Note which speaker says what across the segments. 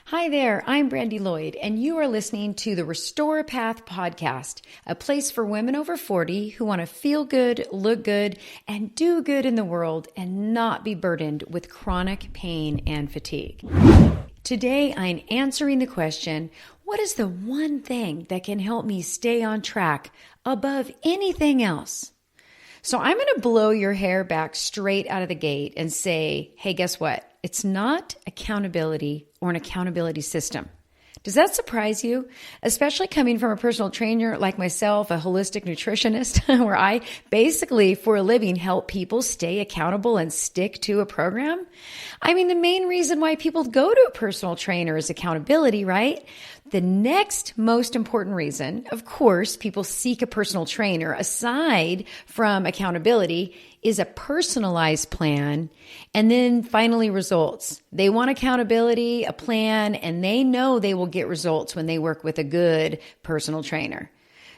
Speaker 1: Hi there, I'm Brandy Lloyd, and you are listening to the Restore a Path podcast, a place for women over 40 who want to feel good, look good, and do good in the world and not be burdened with chronic pain and fatigue. Today, I'm answering the question, what is the one thing that can help me stay on track above anything else? So I'm going to blow your hair back straight out of the gate and say, hey, guess what? It's not accountability or an accountability system. Does that surprise you? Especially coming from a personal trainer like myself, a holistic nutritionist, where I basically for a living help people stay accountable and stick to a program. I mean, the main reason why people go to a personal trainer is accountability, right? The next most important reason, of course, people seek a personal trainer aside from accountability is a personalized plan, and then finally results. They want accountability, a plan, and they know they will get results when they work with a good personal trainer.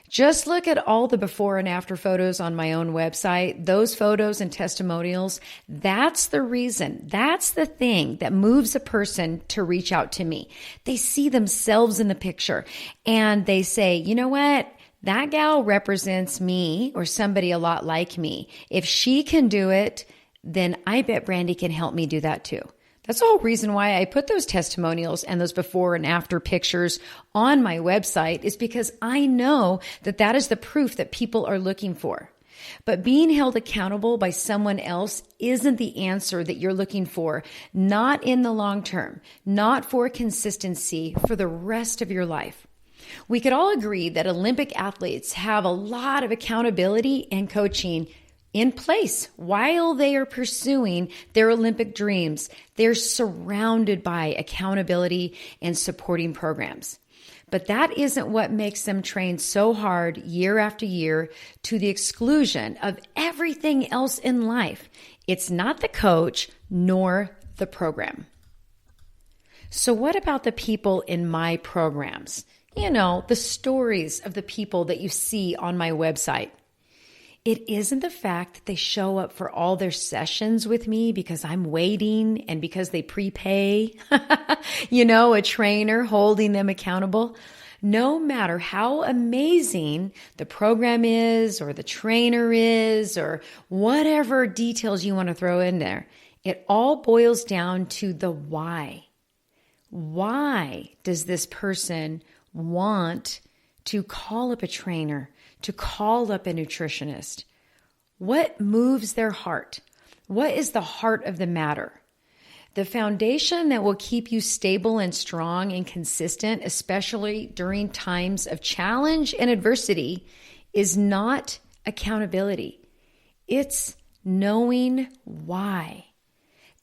Speaker 1: Just look at all the before and after photos on my own website. Those photos and testimonials, that's the reason. That's the thing that moves a person to reach out to me. They see themselves in the picture and they say, you know what? That gal represents me or somebody a lot like me. If she can do it, then I bet Brandy can help me do that too. That's the whole reason why I put those testimonials and those before and after pictures on my website is because I know that that is the proof that people are looking for. But being held accountable by someone else isn't the answer that you're looking for, not in the long term, not for consistency for the rest of your life. We could all agree that Olympic athletes have a lot of accountability and coaching in place while they are pursuing their Olympic dreams. They're surrounded by accountability and supporting programs. But that isn't what makes them train so hard year after year to the exclusion of everything else in life. It's not the coach nor the program. So what about the people in my programs? You know, the stories of the people that you see on my website. It isn't the fact that they show up for all their sessions with me because I'm waiting and because they prepay, a trainer holding them accountable. No matter how amazing the program is or the trainer is or whatever details you want to throw in there, it all boils down to the why. Why does this person want to call up a trainer, to call up a nutritionist? What moves their heart? What is the heart of the matter? The foundation that will keep you stable and strong and consistent, especially during times of challenge and adversity, is not accountability. It's knowing why.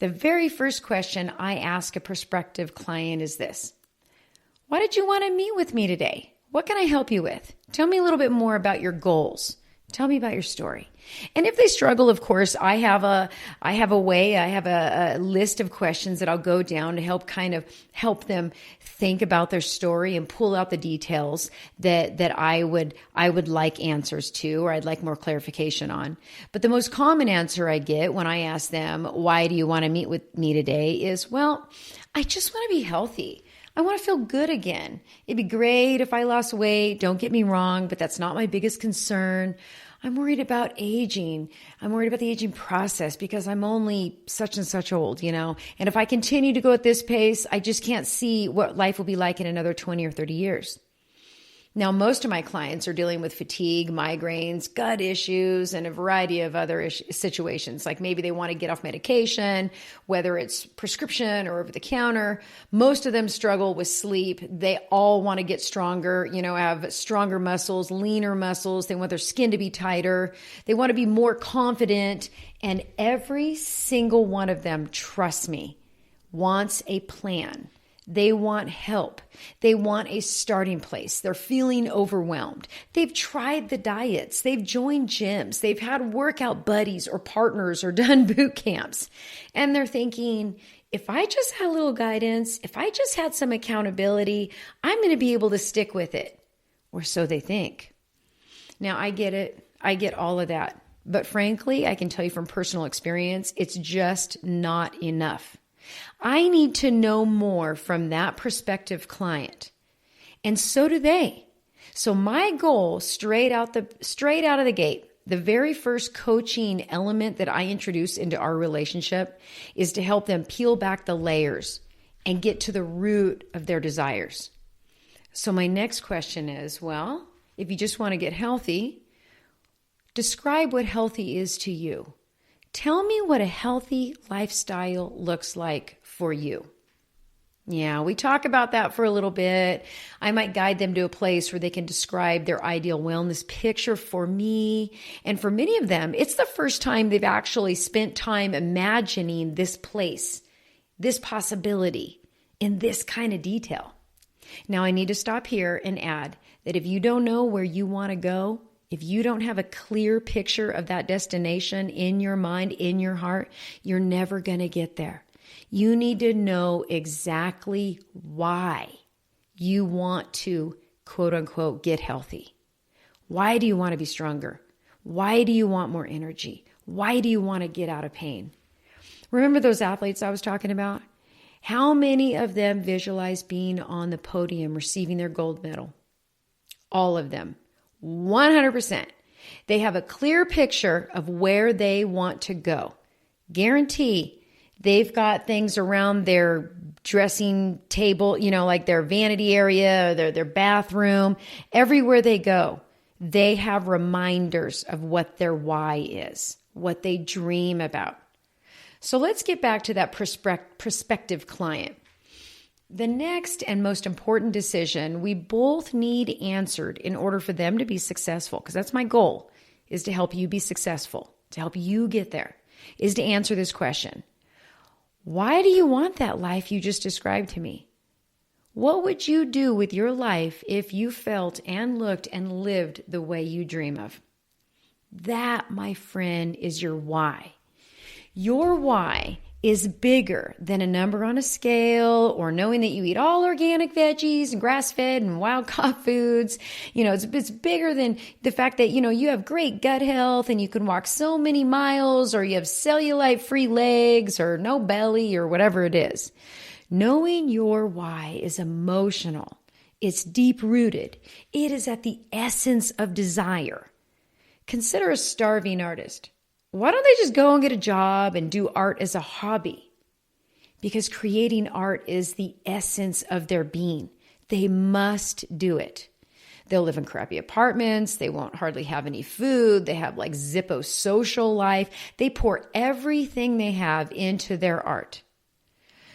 Speaker 1: The very first question I ask a prospective client is this: why did you want to meet with me today? What can I help you with? Tell me a little bit more about your goals. Tell me about your story. And if they struggle, of course, I have a list of questions that I'll go down to help them think about their story and pull out the details that I would like answers to, or I'd like more clarification on. But the most common answer I get when I ask them, why do you want to meet with me today, is, well, I just want to be healthy. I want to feel good again. It'd be great if I lost weight. Don't get me wrong, but that's not my biggest concern. I'm worried about aging. I'm worried about the aging process because I'm only such and such old, And if I continue to go at this pace, I just can't see what life will be like in another 20 or 30 years. Now, most of my clients are dealing with fatigue, migraines, gut issues, and a variety of other situations. Like maybe they want to get off medication, whether it's prescription or over the counter. Most of them struggle with sleep. They all want to get stronger, have stronger muscles, leaner muscles. They want their skin to be tighter. They want to be more confident. And every single one of them, trust me, wants a plan. They want help. They want a starting place. They're feeling overwhelmed. They've tried the diets. They've joined gyms. They've had workout buddies or partners or done boot camps. And they're thinking, if I just had a little guidance, if I just had some accountability, I'm going to be able to stick with it. Or so they think. Now, I get it. I get all of that. But frankly, I can tell you from personal experience, it's just not enough. I need to know more from that prospective client. And so do they. So my goal straight out of the gate, the very first coaching element that I introduce into our relationship is to help them peel back the layers and get to the root of their desires. So my next question is, well, if you just want to get healthy, describe what healthy is to you. Tell me what a healthy lifestyle looks like for you. Yeah, we talk about that for a little bit. I might guide them to a place where they can describe their ideal wellness picture for me. And for many of them, it's the first time they've actually spent time imagining this place, this possibility in this kind of detail. Now, I need to stop here and add that if you don't know where you want to go, if you don't have a clear picture of that destination in your mind, in your heart, you're never going to get there. You need to know exactly why you want to, quote unquote, get healthy. Why do you want to be stronger? Why do you want more energy? Why do you want to get out of pain? Remember those athletes I was talking about? How many of them visualize being on the podium receiving their gold medal? All of them. 100%. They have a clear picture of where they want to go. Guarantee they've got things around their dressing table, like their vanity area, their bathroom. Everywhere they go, they have reminders of what their why is, what they dream about. So let's get back to that prospective client. The next and most important decision we both need answered in order for them to be successful, because that's my goal, is to help you be successful, to help you get there, is to answer this question. Why do you want that life you just described to me? What would you do with your life if you felt and looked and lived the way you dream of? That, my friend, is your why. Your why is bigger than a number on a scale or knowing that you eat all organic veggies and grass-fed and wild-caught foods. It's bigger than the fact that, you have great gut health and you can walk so many miles, or you have cellulite-free legs or no belly or whatever it is. Knowing your why is emotional. It's deep-rooted. It is at the essence of desire. Consider a starving artist. Why don't they just go and get a job and do art as a hobby? Because creating art is the essence of their being. They must do it. They'll live in crappy apartments. They won't hardly have any food. They have like Zippo social life. They pour everything they have into their art.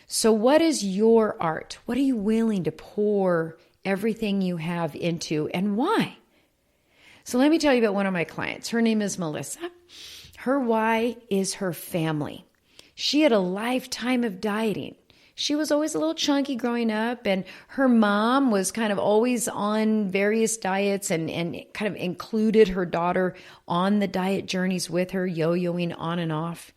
Speaker 1: So what is your art? What are you willing to pour everything you have into, and why? So let me tell you about one of my clients. Her name is Melissa. Her why is her family. She had a lifetime of dieting. She was always a little chunky growing up, and her mom was kind of always on various diets and kind of included her daughter on the diet journeys with her, yo-yoing on and off.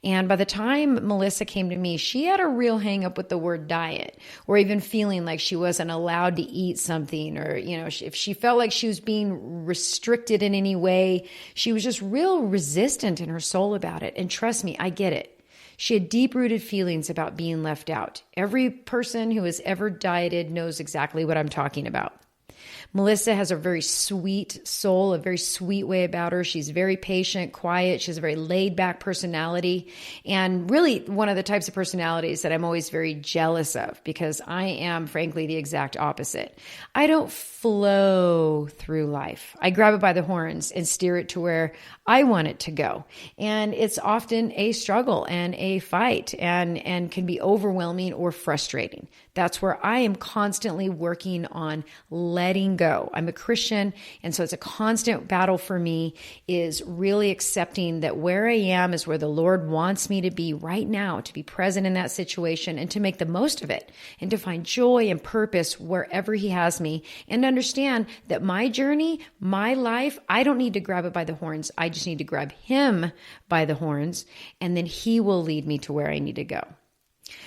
Speaker 1: And by the time Melissa came to me, she had a real hang up with the word diet, or even feeling like she wasn't allowed to eat something, or, if she felt like she was being restricted in any way, she was just real resistant in her soul about it. And trust me, I get it. She had deep-rooted feelings about being left out. Every person who has ever dieted knows exactly what I'm talking about. Melissa has a very sweet soul, a very sweet way about her. She's very patient, quiet. She has a very laid-back personality, and really one of the types of personalities that I'm always very jealous of, because I am, frankly, the exact opposite. I don't flow through life. I grab it by the horns and steer it to where I want it to go. And it's often a struggle and a fight, and can be overwhelming or frustrating. That's where I am constantly working on letting go. I'm a Christian, and so it's a constant battle for me, is really accepting that where I am is where the Lord wants me to be right now, to be present in that situation and to make the most of it, and to find joy and purpose wherever He has me, and understand that my journey, my life, I don't need to grab it by the horns. I just need to grab Him by the horns, and then He will lead me to where I need to go.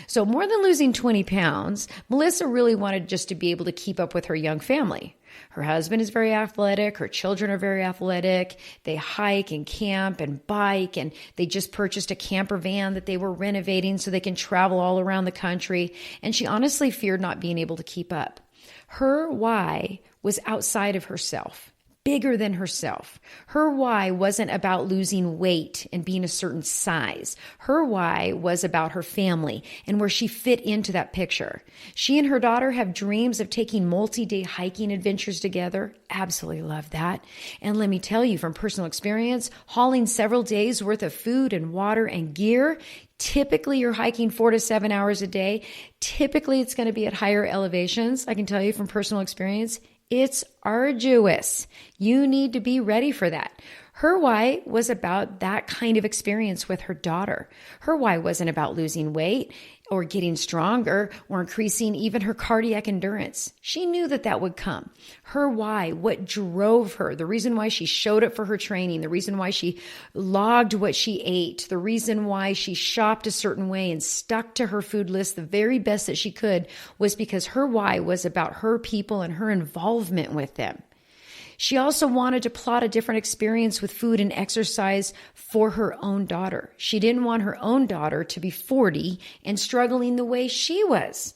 Speaker 1: So more than losing 20 pounds, Melissa really wanted just to be able to keep up with her young family. Her husband is very athletic. Her children are very athletic. They hike and camp and bike, and they just purchased a camper van that they were renovating so they can travel all around the country. And she honestly feared not being able to keep up. Her why was outside of herself, bigger than herself. Her why wasn't about losing weight and being a certain size. Her why was about her family and where she fit into that picture. She and her daughter have dreams of taking multi-day hiking adventures together. Absolutely love that. And let me tell you from personal experience, hauling several days worth of food and water and gear. Typically, you're hiking 4 to 7 hours a day. Typically, it's going to be at higher elevations. I can tell you from personal experience, it's arduous. You need to be ready for that. Her why was about that kind of experience with her daughter. Her why wasn't about losing weight or getting stronger or increasing even her cardiac endurance. She knew that that would come. Her why, what drove her, the reason why she showed up for her training, the reason why she logged what she ate, the reason why she shopped a certain way and stuck to her food list the very best that she could was because her why was about her people and her involvement with them. She also wanted to plot a different experience with food and exercise for her own daughter. She didn't want her own daughter to be 40 and struggling the way she was.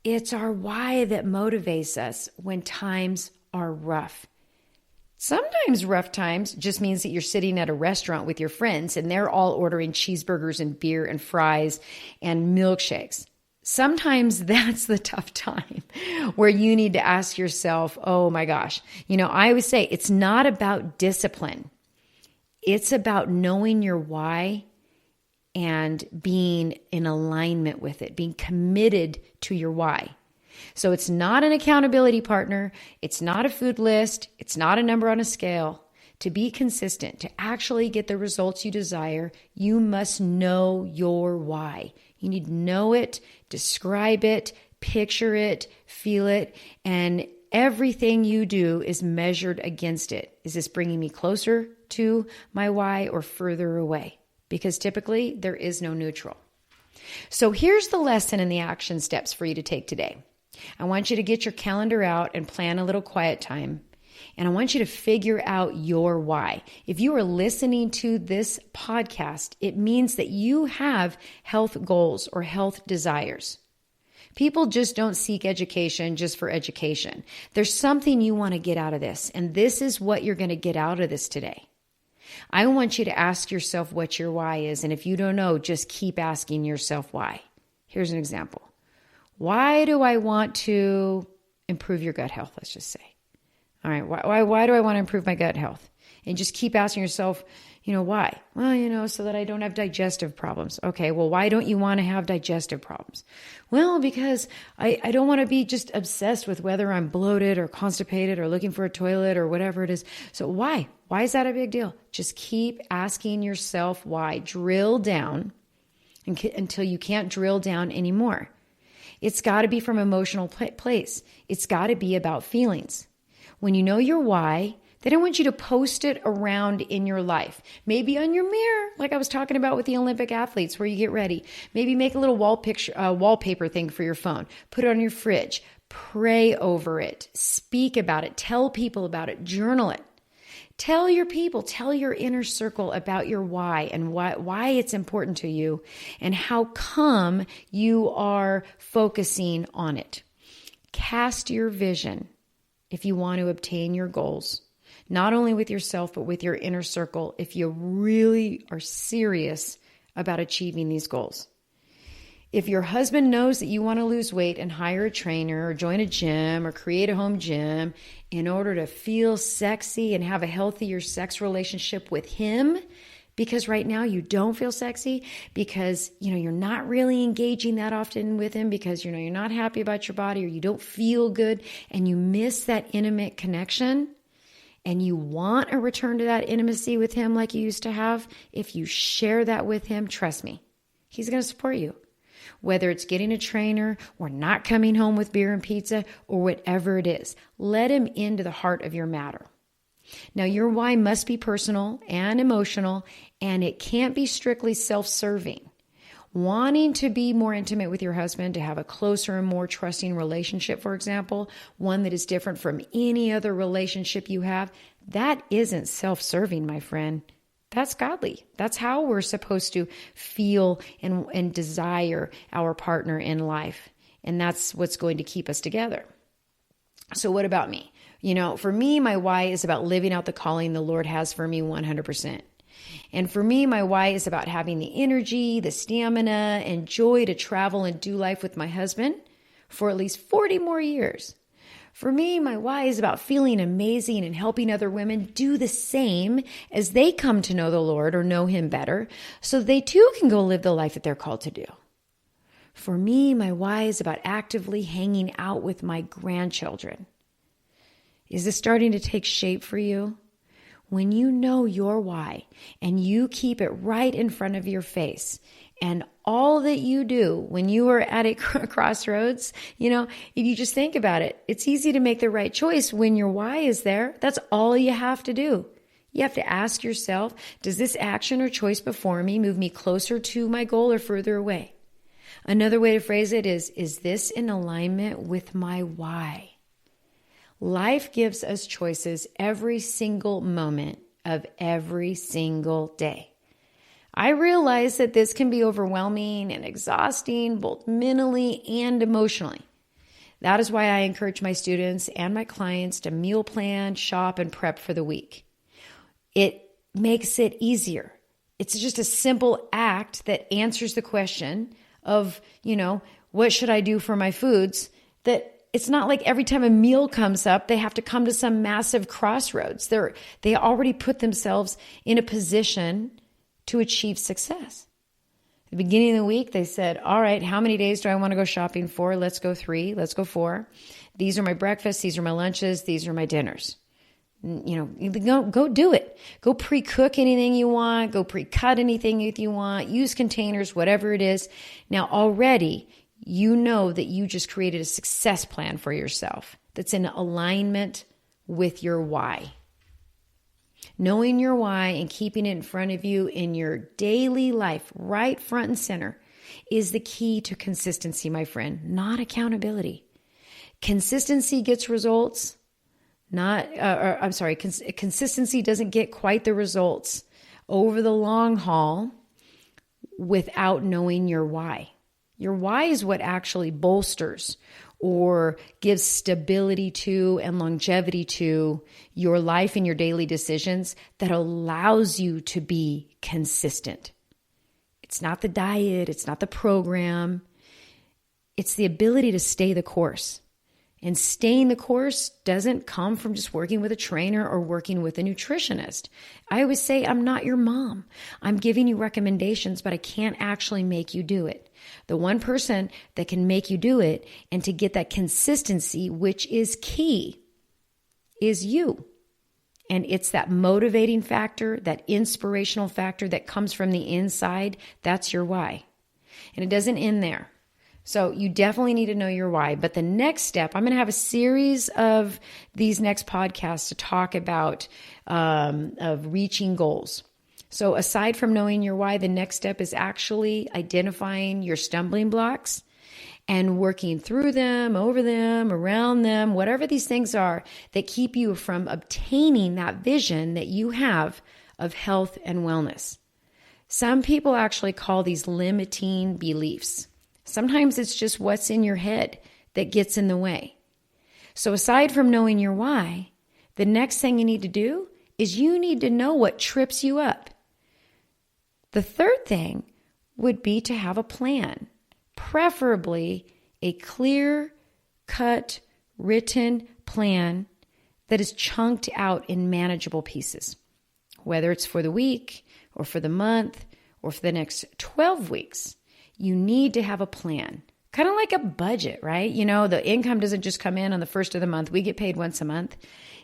Speaker 1: It's our why that motivates us when times are rough. Sometimes rough times just means that you're sitting at a restaurant with your friends and they're all ordering cheeseburgers and beer and fries and milkshakes. Sometimes that's the tough time where you need to ask yourself, oh my gosh, I always say it's not about discipline. It's about knowing your why and being in alignment with it, being committed to your why. So it's not an accountability partner. It's not a food list. It's not a number on a scale. To be consistent, to actually get the results you desire, you must know your why. You need to know it, describe it, picture it, feel it, and everything you do is measured against it. Is this bringing me closer to my why or further away? Because typically there is no neutral. So here's the lesson and the action steps for you to take today. I want you to get your calendar out and plan a little quiet time. And I want you to figure out your why. If you are listening to this podcast, it means that you have health goals or health desires. People just don't seek education just for education. There's something you want to get out of this, and this is what you're going to get out of this today. I want you to ask yourself what your why is, and if you don't know, just keep asking yourself why. Here's an example. Why do I want to improve your gut health, let's just say? All right, why do I want to improve my gut health? And just keep asking yourself, why? Well, so that I don't have digestive problems. Okay, well, why don't you want to have digestive problems? Well, because I don't want to be just obsessed with whether I'm bloated or constipated or looking for a toilet or whatever it is. So why? Why is that a big deal? Just keep asking yourself why. Drill down until you can't drill down anymore. It's got to be from an emotional place. It's got to be about feelings. When you know your why, then I want you to post it around in your life. Maybe on your mirror, like I was talking about with the Olympic athletes where you get ready. Maybe make a little wallpaper thing for your phone. Put it on your fridge. Pray over it. Speak about it. Tell people about it. Journal it. Tell your people, tell your inner circle about your why and why it's important to you and how come you are focusing on it. Cast your vision if you want to obtain your goals, not only with yourself, but with your inner circle, if you really are serious about achieving these goals. If your husband knows that you want to lose weight and hire a trainer or join a gym or create a home gym in order to feel sexy and have a healthier sex relationship with him, because right now you don't feel sexy, because you're not really engaging that often with him, because you're not happy about your body or you don't feel good and you miss that intimate connection and you want a return to that intimacy with him like you used to have, if you share that with him, trust me, he's going to support you. Whether it's getting a trainer or not coming home with beer and pizza or whatever it is, let him into the heart of your matter. Now, your why must be personal and emotional, and it can't be strictly self-serving. wanting to be more intimate with your husband, to have a closer and more trusting relationship, for example, one that is different from any other relationship you have, that isn't self-serving, my friend. That's godly. That's how we're supposed to feel and desire our partner in life. And that's what's going to keep us together. So what about me? For me, my why is about living out the calling the Lord has for me 100%. And for me, my why is about having the energy, the stamina, and joy to travel and do life with my husband for at least 40 more years. For me, my why is about feeling amazing and helping other women do the same as they come to know the Lord or know Him better, so they too can go live the life that they're called to do. For me, my why is about actively hanging out with my grandchildren. Is this starting to take shape for you? When you know your why and you keep it right in front of your face, and all that you do when you are at a crossroads, if you just think about it, it's easy to make the right choice when your why is there. That's all you have to do. You have to ask yourself, does this action or choice before me move me closer to my goal or further away? Another way to phrase it is this in alignment with my why? Life gives us choices every single moment of every single day. I realize that this can be overwhelming and exhausting, both mentally and emotionally. That is why I encourage my students and my clients to meal plan, shop, and prep for the week. It makes it easier. It's just a simple act that answers the question of, what should I do for my foods? That it's not like every time a meal comes up, they have to come to some massive crossroads. They already put themselves in a position to achieve success. At the beginning of the week, they said, all right, how many days do I want to go shopping for? Let's go 3, let's go 4. These are my breakfasts, these are my lunches, these are my dinners. Go do it. Go pre-cook anything you want, go pre-cut anything if you want, use containers, whatever it is. Now already, you know that you just created a success plan for yourself that's in alignment with your why. Knowing your why and keeping it in front of you in your daily life, right front and center, is the key to consistency, my friend, not accountability. Consistency gets results, consistency doesn't get quite the results over the long haul without knowing your why. Your why is what actually bolsters or gives stability to and longevity to your life and your daily decisions that allows you to be consistent. It's not the diet, it's not the program. It's the ability to stay the course. And staying the course doesn't come from just working with a trainer or working with a nutritionist. I always say, I'm not your mom. I'm giving you recommendations, but I can't actually make you do it. The one person that can make you do it and to get that consistency, which is key, is you. And it's that motivating factor, that inspirational factor that comes from the inside. That's your why. And it doesn't end there. So you definitely need to know your why. But the next step, I'm going to have a series of these next podcasts to talk about of reaching goals. So aside from knowing your why, the next step is actually identifying your stumbling blocks and working through them, over them, around them, whatever these things are that keep you from obtaining that vision that you have of health and wellness. Some people actually call these limiting beliefs. Sometimes it's just what's in your head that gets in the way. So aside from knowing your why, the next thing you need to do is you need to know what trips you up. The third thing would be to have a plan, preferably a clear-cut, written plan that is chunked out in manageable pieces, whether it's for the week or for the month or for the next 12 weeks. You need to have a plan, kind of like a budget, right? The income doesn't just come in on the first of the month. We get paid once a month.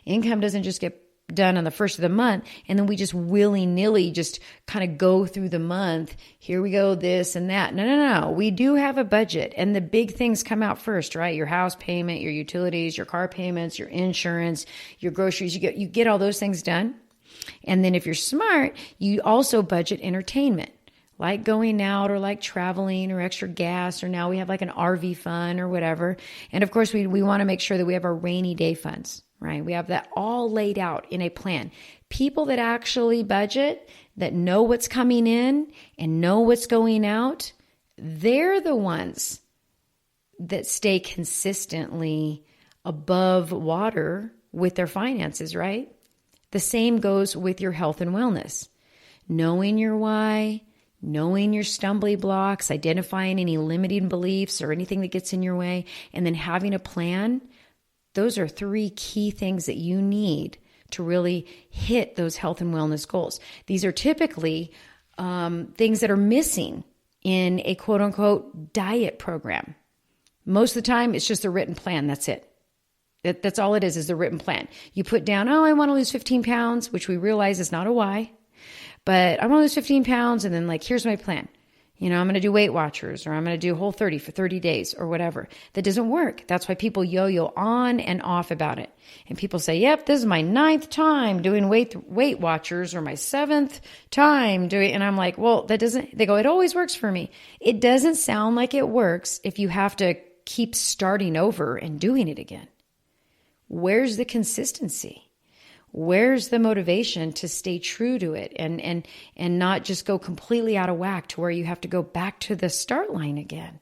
Speaker 1: Income doesn't just get done on the first of the month, and then we just willy-nilly just kind of go through the month. Here we go, this and that. No. We do have a budget, and the big things come out first, right? Your house payment, your utilities, your car payments, your insurance, your groceries. You get all those things done. And then if you're smart, you also budget entertainment, like going out or like traveling or extra gas, or now we have like an RV fund or whatever. And of course, we want to make sure that we have our rainy day funds, right? We have that all laid out in a plan. People that actually budget, that know what's coming in and know what's going out, they're the ones that stay consistently above water with their finances, right? The same goes with your health and wellness. Knowing your why, knowing your stumbling blocks, identifying any limiting beliefs or anything that gets in your way, and then having a plan. Those are 3 key things that you need to really hit those health and wellness goals. These are typically things that are missing in a quote unquote diet program. Most of the time, it's just a written plan. That's it. That's all it is the written plan. You put down, I want to lose 15 pounds, which we realize is not a why, but I want to lose 15 pounds. And then here's my plan. I'm going to do Weight Watchers, or I'm going to do Whole30 for 30 days or whatever. That doesn't work. That's why people yo-yo on and off about it. And people say, yep, this is my 9th time doing Weight Watchers, or my 7th time doing, and I'm like, well, they go, it always works for me. It doesn't sound like it works if you have to keep starting over and doing it again. Where's the consistency? Where's the motivation to stay true to it and not just go completely out of whack to where you have to go back to the start line again?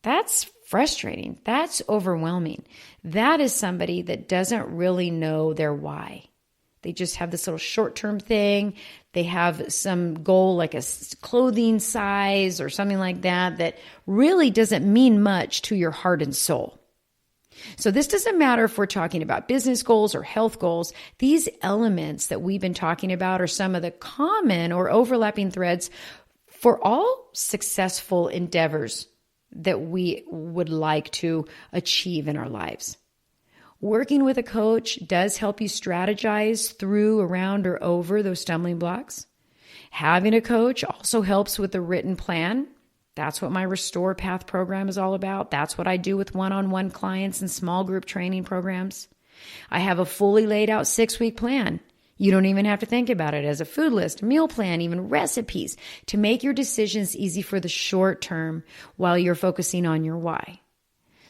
Speaker 1: That's frustrating. That's overwhelming. That is somebody that doesn't really know their why. They just have this little short-term thing. They have some goal like a clothing size or something like that really doesn't mean much to your heart and soul. So this doesn't matter if we're talking about business goals or health goals. These elements that we've been talking about are some of the common or overlapping threads for all successful endeavors that we would like to achieve in our lives. Working with a coach does help you strategize through, around, or over those stumbling blocks. Having a coach also helps with the written plan. That's what my Restore Path program is all about. That's what I do with one-on-one clients and small group training programs. I have a fully laid out 6-week plan. You don't even have to think about it as a food list, meal plan, even recipes to make your decisions easy for the short term while you're focusing on your why.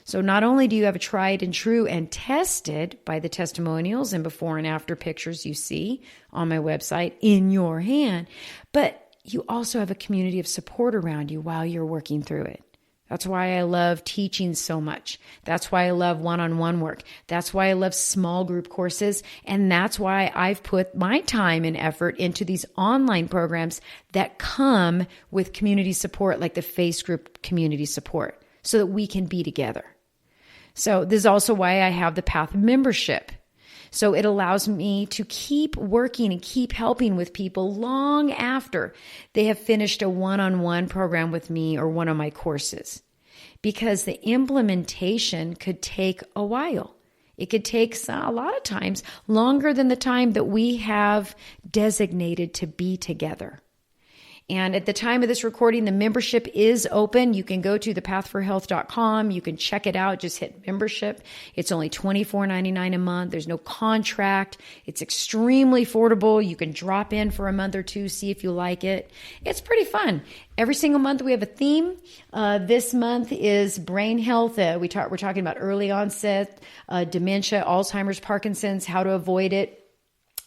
Speaker 1: So not only do you have a tried and true and tested by the testimonials and before and after pictures you see on my website in your hand, but you also have a community of support around you while you're working through it. That's why I love teaching so much. That's why I love one-on-one work. That's why I love small group courses. And that's why I've put my time and effort into these online programs that come with community support, like the Face Group community support, so that we can be together. So this is also why I have the Path membership. So it allows me to keep working and keep helping with people long after they have finished a one-on-one program with me or one of my courses, because the implementation could take a while. It could take a lot of times longer than the time that we have designated to be together. And at the time of this recording, the membership is open. You can go to thepathforhealth.com. You can check it out. Just hit membership. It's only $24.99 a month. There's no contract. It's extremely affordable. You can drop in for a month or two, see if you like it. It's pretty fun. Every single month we have a theme. This month is brain health. We're talking about early onset dementia, Alzheimer's, Parkinson's, how to avoid it.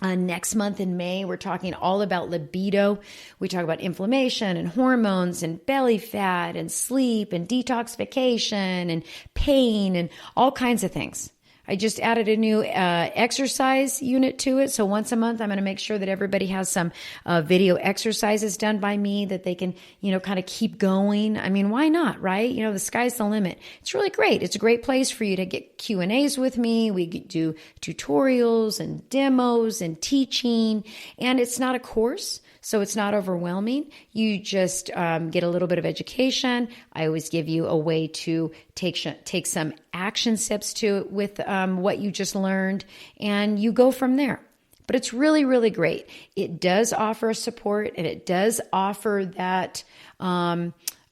Speaker 1: Next month in May, we're talking all about libido. We talk about inflammation and hormones and belly fat and sleep and detoxification and pain and all kinds of things. I just added a new exercise unit to it. So once a month, I'm going to make sure that everybody has some video exercises done by me that they can, kind of keep going. I mean, why not, right? The sky's the limit. It's really great. It's a great place for you to get Q&As with me. We do tutorials and demos and teaching, and it's not a course. So it's not overwhelming. You just get a little bit of education. I always give you a way to take some action steps to with what you just learned, and you go from there. But it's really, really great. It does offer support, and it does offer that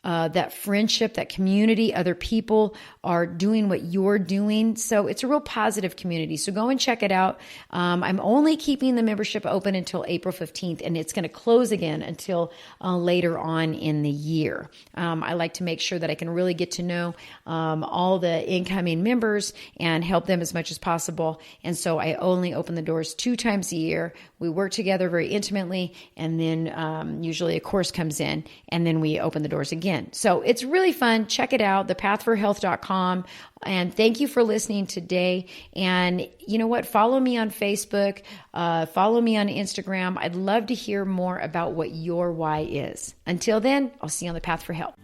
Speaker 1: that friendship, that community. Other people are doing what you're doing. So it's a real positive community. So go and check it out. I'm only keeping the membership open until April 15th, and it's going to close again until later on in the year. I like to make sure that I can really get to know all the incoming members and help them as much as possible. And so I only open the doors 2 times a year. We work together very intimately, and then usually a course comes in, and then we open the doors again. So it's really fun. Check it out, thepathforhealth.com. And thank you for listening today. And you know what? Follow me on Facebook. Follow me on Instagram. I'd love to hear more about what your why is. Until then, I'll see you on the Path for Health.